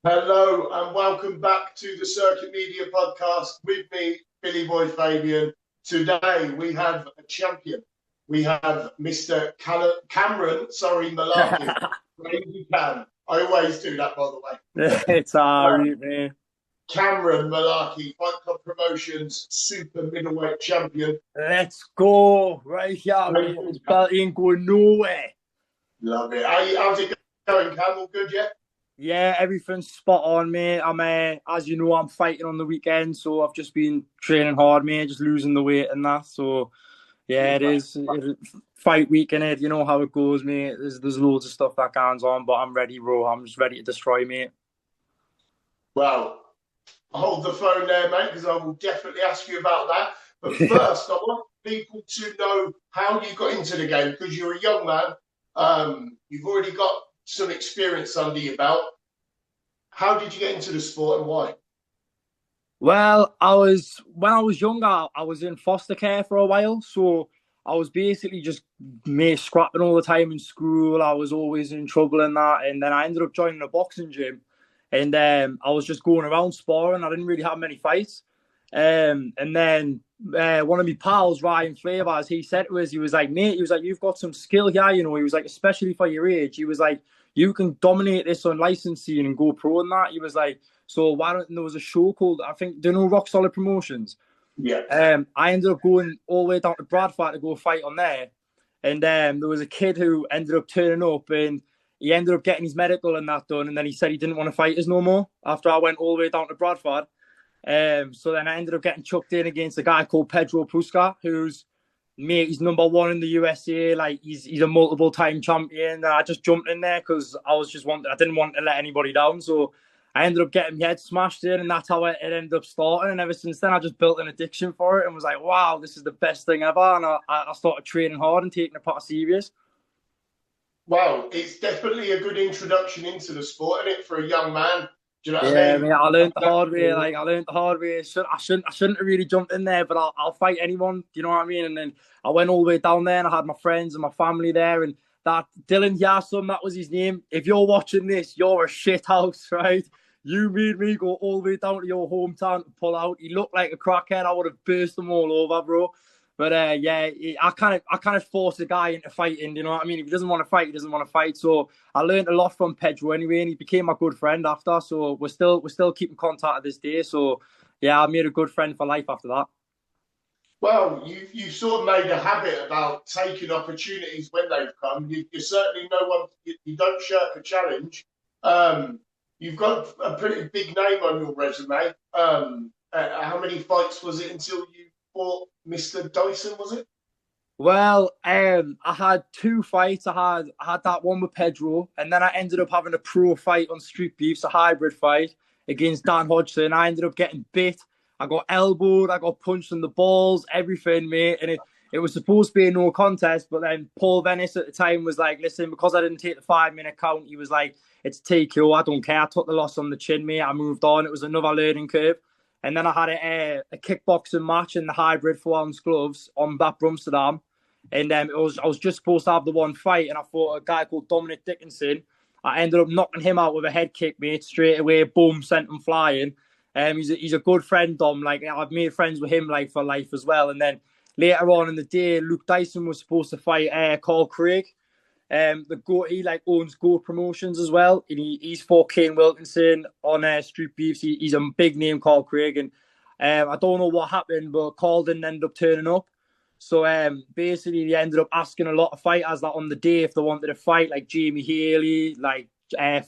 Hello and welcome back to the Circuit Media Podcast with me, Billy Boy Fabian. Today we have a champion. We have Mr. Cameron, Mullarkey. Crazy Cam. I always do that, by the way. It's alright, man. Cameron Mullarkey, Fight Club Promotions Super Middleweight Champion. Let's go. Right here, mate. This belt ain't going nowhere. Love it. How's it going, Cam? All good, yeah? Yeah, everything's spot on, mate. As you know, I'm fighting on the weekend, so I've just been training hard, mate, just losing the weight and that. So, yeah, it is. Fight week in it. You know how it goes, mate. There's loads of stuff that goes on, but I'm ready, bro. I'm just ready to destroy, mate. Well, hold the phone there, mate, because I will definitely ask you about that. But first, I want people to know how you got into the game because you're a young man. You've already got some experience under your belt. How did you get into the sport and why? Well, when I was younger, I was in foster care for a while, so I was basically just me scrapping all the time in school. I was always in trouble and that, and then I ended up joining a boxing gym, and I was just going around sparring. I didn't really have many fights, and then one of my pals, Ryan Flavors, he said to us, he was like, "Mate, he was like, you've got some skill here, you know." He was like, especially for your age, he was like, "You can dominate this on licensing and go pro and that." He was like. So why don't there was a show called I think do you know Rock Solid Promotions? Yeah. I ended up going all the way down to Bradford to go fight on there, and there was a kid who ended up turning up and he ended up getting his medical and that done, and then he said he didn't want to fight us no more after I went all the way down to Bradford. So then I ended up getting chucked in against a guy called Pedro Pusca, who's mate, he's number one in the USA. Like he's a multiple time champion. And I just jumped in there because I didn't want to let anybody down. So I ended up getting my head smashed in, and that's how it ended up starting. And ever since then, I just built an addiction for it and was like, wow, this is the best thing ever. And I started training hard and taking it part serious. Well, it's definitely a good introduction into the sport, isn't it, for a young man? Do you know what I Yeah, mean? mate, I learned the hard way. Like I learned the hard way. I shouldn't have really jumped in there, but I'll fight anyone. Do you know what I mean? And then I went all the way down there, and I had my friends and my family there, and that Dylan Yarson, that was his name. If you're watching this, you're a shit house, right? You made me go all the way down to your hometown to pull out. He looked like a crackhead. I would have burst them all over, bro. But yeah, I kind of forced the guy into fighting. You know what I mean? If he doesn't want to fight, he doesn't want to fight. So I learned a lot from Pedro anyway, and he became my good friend after. So we're still keeping contact to this day. So yeah, I made a good friend for life after that. Well, you sort of made a habit about taking opportunities when they've come. You're certainly no one. You don't shirk a challenge. You've got a pretty big name on your resume. How many fights was it until you fought Mr. Dyson? Was it? Well, I had two fights. I had that one with Pedro, and then I ended up having a pro fight on Street Beefs, a hybrid fight against Dan Hodgson. I ended up getting bit. I got elbowed. I got punched in the balls, everything, mate. And it was supposed to be a no contest, but then Paul Venice at the time was like, "Listen, because I didn't take the 5 minute count, he was like, it's TKO. I don't care. I took the loss on the chin, mate. I moved on. It was another learning curve." And then I had a kickboxing match in the hybrid 4 ounce gloves on that Brumsterdam. And I was just supposed to have the one fight, and I fought a guy called Dominic Dickinson. I ended up knocking him out with a head kick, mate, straight away. Boom, sent him flying. He's a good friend, Dom. Like I've made friends with him like for life as well. And then later on in the day, Luke Dyson was supposed to fight Carl Craig. He like owns Goat Promotions as well, and he's fought Kane Wilkinson on Street Beefs. He's a big name, Carl Craig, and I don't know what happened, but Carl didn't end up turning up. So basically, they ended up asking a lot of fighters that on the day if they wanted to fight, like Jamie Haley, like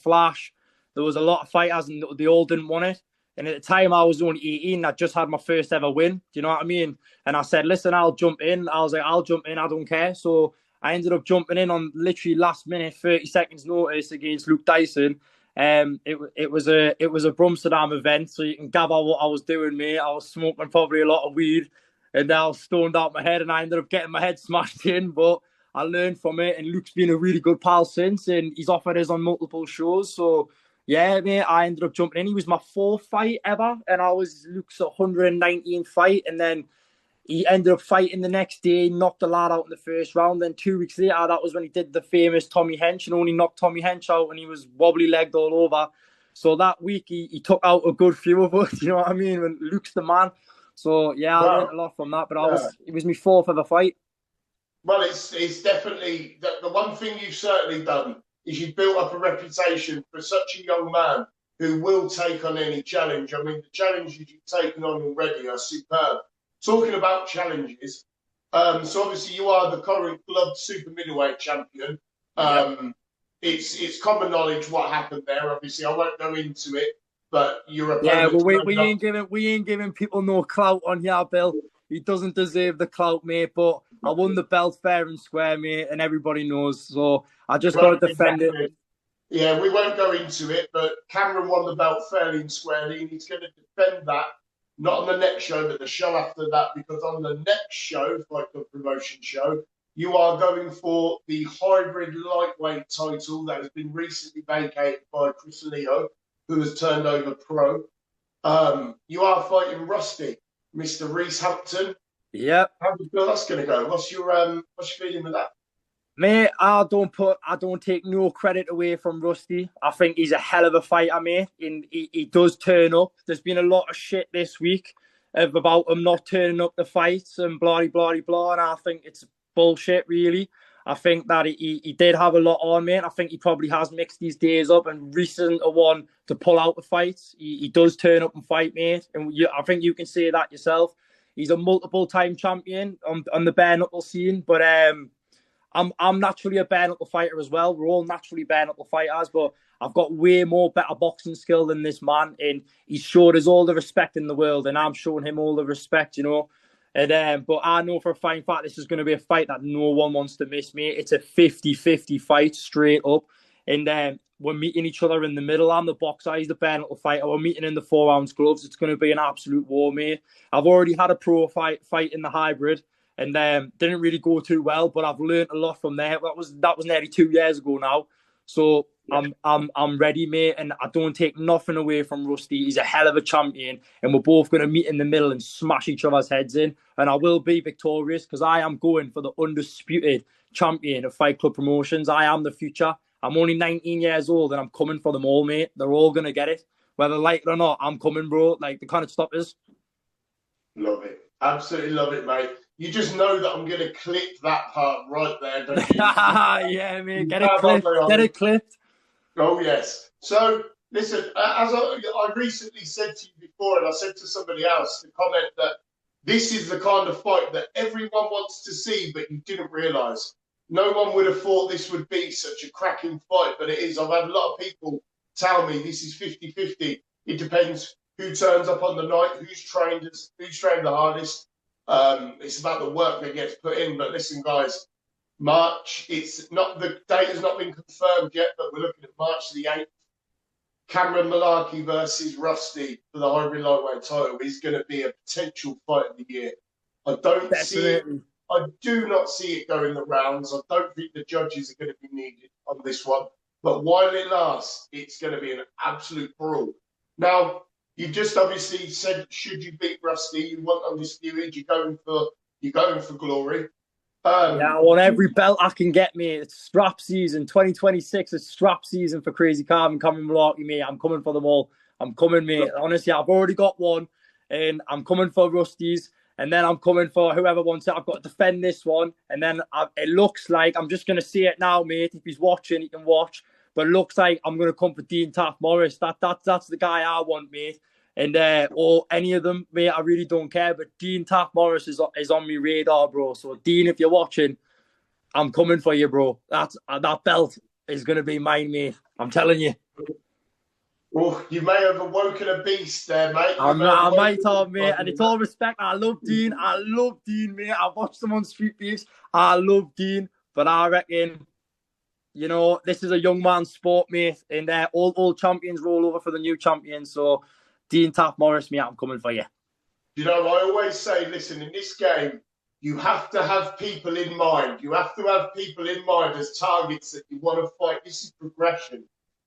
Flash. There was a lot of fighters, and they all didn't want it. And at the time, I was only 18. I just had my first ever win. Do you know what I mean? And I said, "Listen, I'll jump in." I was like, "I'll jump in. I don't care." So I ended up jumping in on literally last minute, 30 seconds notice against Luke Dyson. It was a Brumsterdam event, so you can gather what I was doing, mate. I was smoking probably a lot of weed, and I was stoned out my head, and I ended up getting my head smashed in. But I learned from it, and Luke's been a really good pal since, and he's offered us on multiple shows. So yeah, mate, I ended up jumping in. He was my fourth fight ever, and I was Luke's 119th fight, and then he ended up fighting the next day, knocked the lad out in the first round. Then 2 weeks later, that was when he did the famous Tommy Hench and only knocked Tommy Hench out and he was wobbly legged all over. So that week he took out a good few of us. You know what I mean? When Luke's the man. So yeah, I learned Well, a lot from that. But yeah. it was my fourth ever fight. Well, it's definitely the one thing you've certainly done is you've built up a reputation for such a young man who will take on any challenge. I mean, the challenges you've taken on already are superb. Talking about challenges, so obviously you are the current gloved super middleweight champion. Yep. It's common knowledge what happened there. Obviously, I won't go into it, but your Yeah, opponent. but we ain't giving people no clout on here, Bill. He doesn't deserve the clout, mate. But I won the belt fair and square, mate, and everybody knows. So I just got to defend it. Yeah, we won't go into it, but Cameron won the belt fairly and squarely, and he's going to defend that, not on the next show, but the show after that, because on the next show, like the promotion show, you are going for the hybrid lightweight title that has been recently vacated by Chris Leo, who has turned over pro. You are fighting Rusty, Mr. Reese Hampton. Yep. How do you feel that's going to go? What's your feeling with that? Mate, I don't take no credit away from Rusty. I think he's a hell of a fighter, mate. He does turn up. There's been a lot of shit this week about him not turning up the fights and blah, blah, blah, and I think it's bullshit, really. I think that he did have a lot on, mate. I think he probably has mixed these days up, and Reese isn't a one to pull out the fights. He does turn up and fight, mate, and I think you can say that yourself. He's a multiple-time champion on the bare knuckle scene, but I'm naturally a bare knuckle fighter as well. We're all naturally bare knuckle fighters, but I've got way more better boxing skill than this man, and he's showed us all the respect in the world, and I'm showing him all the respect, you know. And but I know for a fine fact this is going to be a fight that no one wants to miss, mate. It's a 50-50 fight straight up, and we're meeting each other in the middle. I'm the boxer, he's the bare knuckle fighter. We're meeting in the 4-ounce gloves. It's going to be an absolute war, mate. I've already had a pro fight in the hybrid, and didn't really go too well, but I've learned a lot from there. That was nearly 2 years ago now, so I'm ready, mate, and I don't take nothing away from Rusty. He's a hell of a champion, and we're both going to meet in the middle and smash each other's heads in, and I will be victorious because I am going for the undisputed champion of Fight Club Promotions. I am the future. I'm only 19 years old, and I'm coming for them all, mate. They're all going to get it. Whether like it or not, I'm coming, bro. Like, they can't stop us. Love it. Absolutely love it, mate. You just know that I'm going to clip that part right there, don't you? Yeah, mate. Get it clipped. Get it clipped. Oh, yes. So, listen, as I recently said to you before, and I said to somebody else to comment that this is the kind of fight that everyone wants to see, but you didn't realise. No one would have thought this would be such a cracking fight, but it is. I've had a lot of people tell me this is 50-50. It depends who turns up on the night, who's trained the hardest. It's about the work that gets put in. But listen, guys, March, the date has not been confirmed yet, but we're looking at March the 8th. Cameron Mullarkey versus Rusty for the hybrid lightweight title is going to be a potential fight of the year. I do not see it going the rounds. I don't think the judges are going to be needed on this one. But while it lasts, it's going to be an absolute brawl. Now, you just obviously said, should you beat Rusty, you want undisputed. You're going for glory. Yeah, I want every belt I can get, mate. It's strap season. 2026 is strap season for Crazy Carvin, Cameron Mullarkey, mate. I'm coming for them all. I'm coming, mate. Honestly, I've already got one, and I'm coming for Rusty's, and then I'm coming for whoever wants it. I've got to defend this one, and then it looks like, I'm just going to say it now, mate. If he's watching, he can watch. But it looks like I'm going to come for Dean Taft Morris. That's the guy I want, mate. And or any of them, mate, I really don't care. But Dean Taft Morris is on my radar, bro. So Dean, if you're watching, I'm coming for you, bro. That belt is gonna be mine, mate. I'm telling you. Oh, you may have awoken a beast there, mate. I might have, mate. And it's all respect. I love Dean, mate. I've watched him on Street Beefs. I love Dean, but I reckon, you know, this is a young man's sport, mate. And old champions roll over for the new champions. So Dean Taft Morris, mate, I'm coming for you. You know, I always say, listen, in this game, you have to have people in mind. You have to have people in mind as targets that you want to fight. This is progression.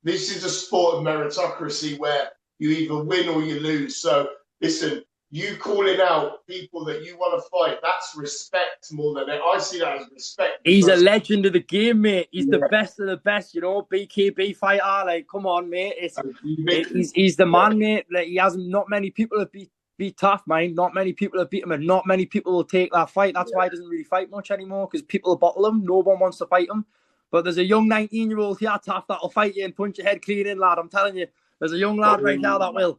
This is a sport of meritocracy where you either win or you lose. So, listen, you calling out people that you want to fight, that's respect more than it. I see that as respect He's a because legend of the game, mate. He's the yeah, best of the best, you know. BKB fighter, like, come on, mate. yeah, He's the man, mate. Like, he hasn't. Not many people have beat tough, man. Not many people have beat him, and not many people will take that fight. That's why he doesn't really fight much anymore because people bottle him. No one wants to fight him. But there's a young 19-year-old here, tough, that'll fight you and punch your head clean in, lad. I'm telling you, there's a young lad right now that will.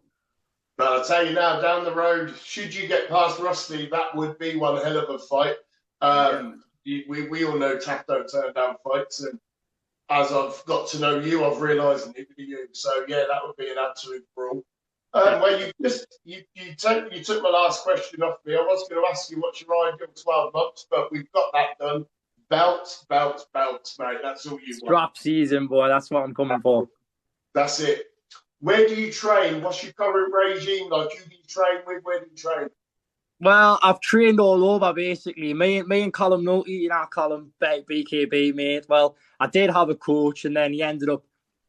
but I'll tell you now, down the road, should you get past Rusty, that would be one hell of a fight. Yeah. We all know Taff don't turn down fights, and as I've got to know you, I've realised neither do you. So yeah, that would be an absolute brawl. Well, you took my last question off me. I was going to ask you what's your ideal 12 months, but we've got that done. Belts, belts, belts, mate. That's all you want. Strap season, boy. That's what I'm coming for. That's it. Where do you train? What's your current regime like? Who do you train with? Where do you train? Well, I've trained all over basically. Me and Callum Nulty, you know, Callum BKB, mate. Well, I did have a coach, and then he ended up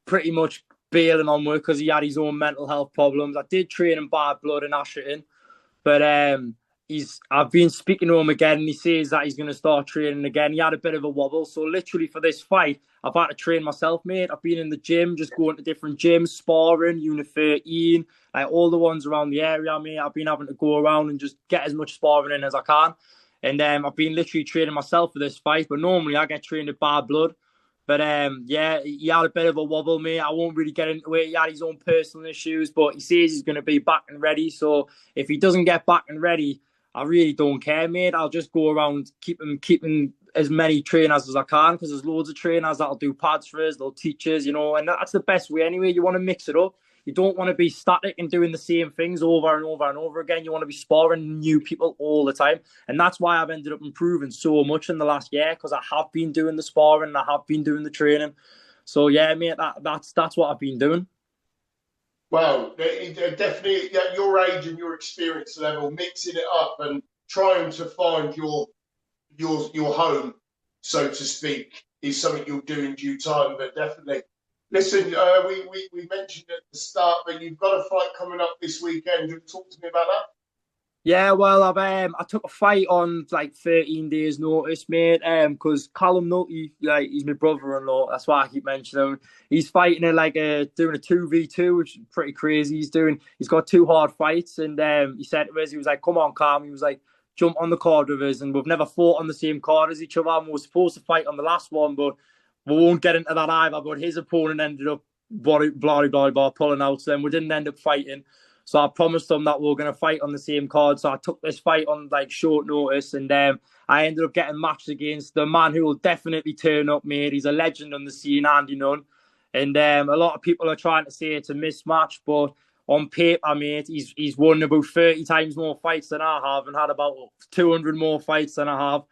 pretty much bailing on work because he had his own mental health problems. I did train in Bad Blood in Asherton, but I've been speaking to him again, and he says that he's going to start training again. He had a bit of a wobble, so literally for this fight, I've had to train myself, mate. I've been in the gym, just going to different gyms, sparring, Unit 13, like all the ones around the area, mate. I've been having to go around and just get as much sparring in as I can. And I've been literally training myself for this fight, but normally I get trained at Bad Blood. But yeah, he had a bit of a wobble, mate. I won't really get into it. He had his own personal issues, but he says he's going to be back and ready. So if he doesn't get back and ready, I really don't care, mate. I'll just go around keeping as many trainers as I can because there's loads of trainers that'll do pads for us, they'll teach us, you know, and that's the best way anyway. You want to mix it up. You don't want to be static and doing the same things over and over and over again. You want to be sparring new people all the time. And that's why I've ended up improving so much in the last year because I have been doing the sparring and I have been doing the training. So yeah, mate, that's what I've been doing. Well, definitely at your age and your experience level, mixing it up and trying to find your home, so to speak, is something you'll do in due time. But definitely, listen, we mentioned at the start, but you've got a fight coming up this weekend. You talk to me about that. Yeah, well, I took a fight on like 13 days' notice, mate. Because Callum Nulty, like he's my brother-in-law. That's why I keep mentioning him. He's fighting in like doing a 2v2, which is pretty crazy. He's got two hard fights, and he said to us, he was like, "Come on, Cam." He was like, "Jump on the card with us," and we've never fought on the same card as each other. And we were supposed to fight on the last one, but we won't get into that either. But his opponent ended up blah pulling out, so then we didn't end up fighting. So I promised them that we were going to fight on the same card. So I took this fight on like short notice, and I ended up getting matched against the man who will definitely turn up, mate. He's a legend on the scene, Andy Nunn. And a lot of people are trying to say it's a mismatch, but on paper, mate, he's won about 30 times more fights than I have and had about 200 more fights than I have.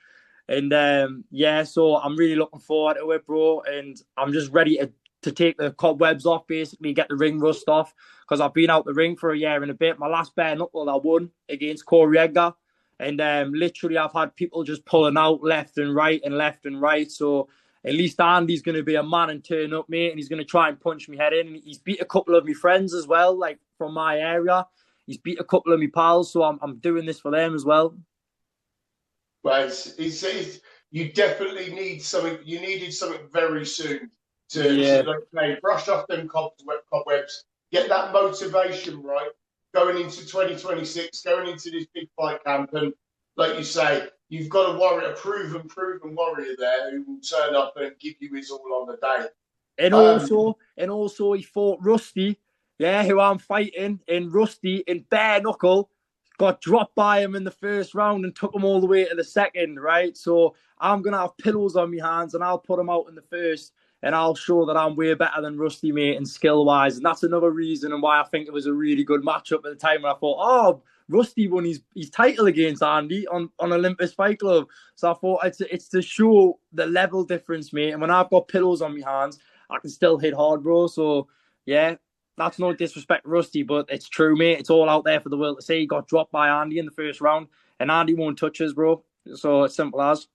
And yeah, so I'm really looking forward to it, bro. And I'm just ready to take the cobwebs off, basically, get the ring rust off, because I've been out the ring for a year and a bit. My last bare knuckle I won against Corey Edgar, and literally I've had people just pulling out left and right and left and right. So at least Andy's going to be a man and turn up, mate, and he's going to try and punch me head in. And he's beat a couple of my friends as well, like from my area. He's beat a couple of my pals, so I'm doing this for them as well. Well, you definitely need something. You needed something very soon to brush off them cobwebs, get that motivation right, going into 2026, going into this big fight camp. And like you say, you've got a proven warrior there who will turn up and give you his all on the day. And also he fought Rusty, yeah, who I'm fighting, and Rusty in bare knuckle got dropped by him in the first round and took him all the way to the second, right? So I'm going to have pillows on my hands and I'll put him out in the first and I'll show that I'm way better than Rusty, mate, and skill-wise. And that's another reason and why I think it was a really good matchup at the time when I thought, oh, Rusty won his title against Andy on Olympus Fight Club. So I thought it's to show the level difference, mate. And when I've got pillows on my hands, I can still hit hard, bro. So, yeah, that's no disrespect to Rusty, but it's true, mate. It's all out there for the world to see. He got dropped by Andy in the first round, and Andy won't touch us, bro. So it's simple as.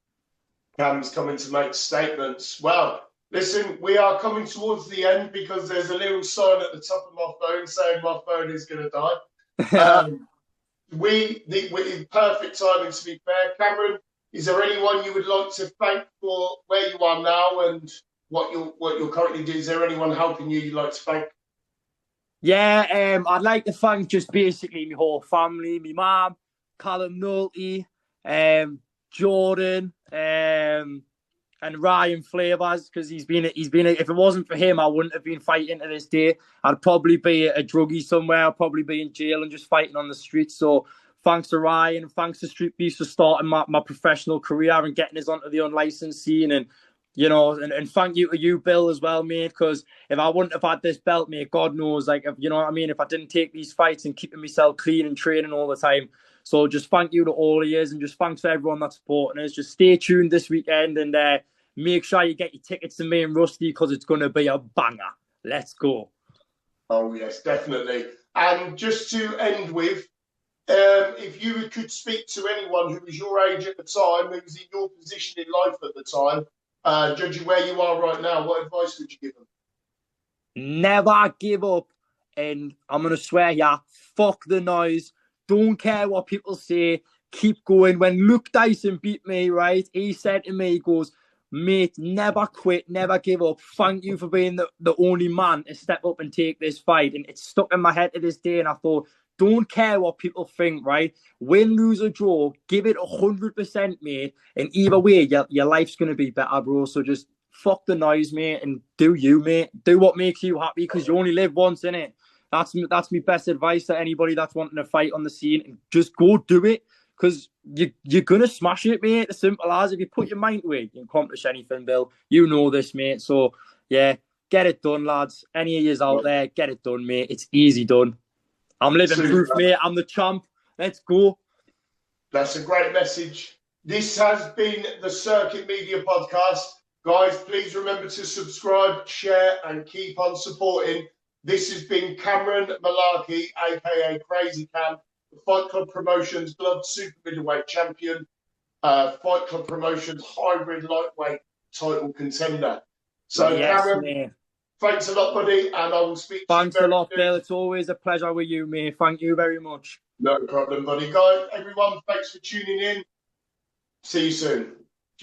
Cam's coming to make statements. Well, listen, we are coming towards the end because there's a little sign at the top of my phone saying my phone is going to die. Perfect timing, to be fair. Cameron, is there anyone you would like to thank for where you are now and what you're currently doing? Is there anyone helping you you'd like to thank? Yeah, I'd like to thank just basically my whole family, my mum, Callum Nulty, Jordan, and Ryan Flavors, because he's been if it wasn't for him, I wouldn't have been fighting to this day. I'd probably be a druggie somewhere. I'd probably be in jail and just fighting on the streets. So thanks to Ryan, thanks to Street Beast for starting my professional career and getting us onto the unlicensed scene. And and thank you to you, Bill, as well, mate, because if I wouldn't have had this belt, mate, God knows, like, if, you know what I mean, if I didn't take these fights and keeping myself clean and training all the time. So just thank you to all of you, and just thanks for everyone that's supporting us. Just stay tuned this weekend, and make sure you get your tickets to me and Rusty, because it's going to be a banger. Let's go. Oh, yes, definitely. And just to end with, if you could speak to anyone who was your age at the time, who was in your position in life at the time, judging where you are right now, what advice would you give them? Never give up. And I'm going to swear, yeah, fuck the noise. Don't care what people say. Keep going. When Luke Dyson beat me, right, he said to me, he goes, mate, never quit, never give up. Thank you for being the only man to step up and take this fight. And it's stuck in my head to this day. And I thought, don't care what people think, right? Win, lose, or draw, give it 100%, mate. And either way, your life's going to be better, bro. So just fuck the noise, mate, and do you, mate. Do what makes you happy, because you only live once, innit? That's my best advice to anybody that's wanting to fight on the scene. Just go do it, because you're going to smash it, mate. As simple as, if you put your mind to it, you can accomplish anything, Bill. You know this, mate. So, yeah, get it done, lads. Any of you out there, get it done, mate. It's easy done. I'm living proof, mate. I'm the champ. Let's go. That's a great message. This has been the Circuit Media Podcast. Guys, please remember to subscribe, share, and keep on supporting. This has been Cameron Mullarkey, a.k.a. Crazy Cam, the Fight Club Promotions Blood Super Middleweight Champion, Fight Club Promotions Hybrid Lightweight title contender. So, yes, Cameron, man, thanks a lot, buddy, and I will speak to you. Thanks a lot, Bill. It's always a pleasure with you, mate. Thank you very much. No problem, buddy. Guys, everyone, thanks for tuning in. See you soon.